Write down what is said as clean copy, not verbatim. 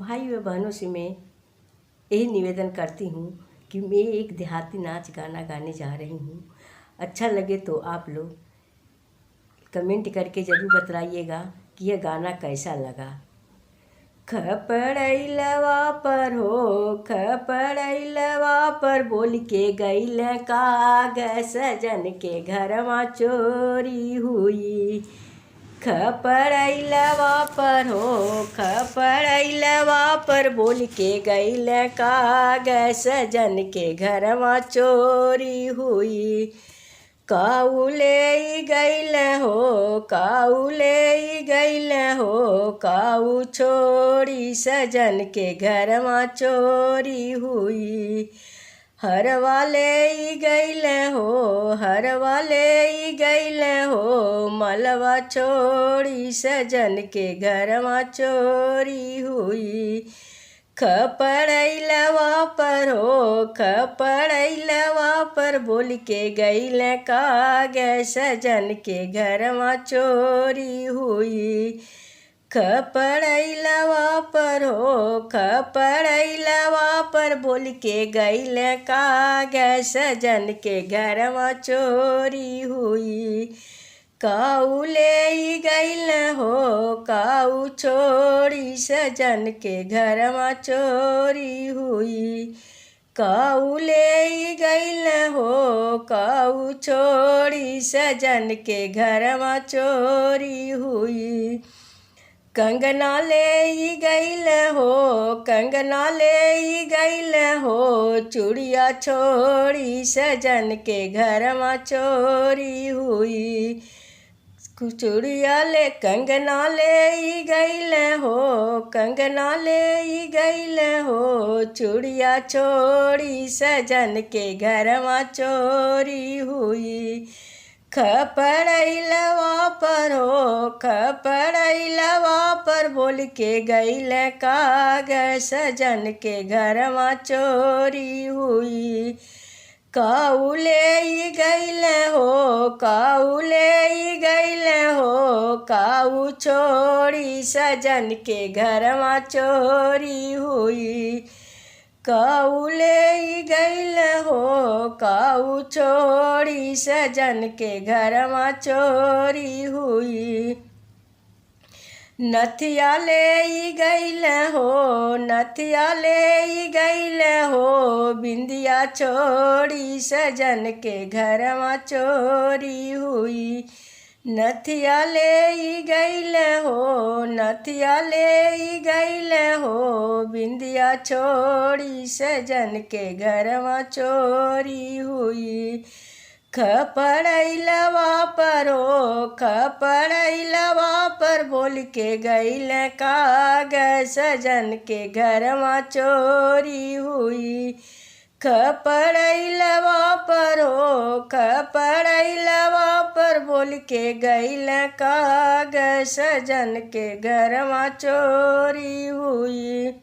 भाई व बहनों से मैं यही निवेदन करती हूँ कि मैं एक देहाती नाच गाना गाने जा रही हूँ। अच्छा लगे तो आप लोग कमेंट करके ज़रूर बतलाइएगा कि यह गाना कैसा लगा। खपड़ैलवा पर हो खपड़ैलवा पर बोल के गइल काग सजन के घरवा चोरी हुई। खपड़ैलवा पर हो खपड़ैलवा पर बोल के गइल काग सजन के घरवा चोरी हुई। काऊ गइल हो काऊ छोड़ी सजन के घरवा चोरी हुई। हरवा ले गइल हो मलवा छोड़ी सजन के घरवा चोरी हुई। खपड़ैलवा पर हो खपड़ैलवा पर बोल के गइल काग सजन के घरवा चोरी हुई। खपड़ैलवा पर हो खपड़ैलवा पर बोल के गइल काग सजन के घरवा चोरी हुई। काऊ ले गइल हो काऊ छोड़ी सजन के घरवा चोरी हुई। काऊ ले गइल हो काऊ छोड़ी सजन के घरवा चोरी हुई। कंगना ले गइल हो चूड़िया छोड़ी सजन के घरवा चोरी हुई। चूड़िया ले कंगना ले गइल हो चूड़िया छोड़ी सजन के घरवा चोरी हुई। खपड़ैलवा पर हो खपड़ैलवा पर बोल के गइल काग सजन के घरवा चोरी हुई। काऊ ले गइल हो काऊ छोड़ी सजन के घरवा चोरी हुई। काऊ ले गइल हो काऊ छोड़ी सजन के घरवा चोरी हुई। नथिया ले गइल हो बिंदिया छोड़ी सजन के घरवा चोरी हुई। नथिया ले गइल हो बिंदिया छोड़ी सजन के घरवा चोरी हुई। खपड़ैलवा पर हो खपड़ैलवा पर बोल के गइल काग सजन के घरवा चोरी हुई। खपड़ैलवा पर हो खपड़ैलवा पर बोल के गइल काग सजन के घरवा चोरी हुई।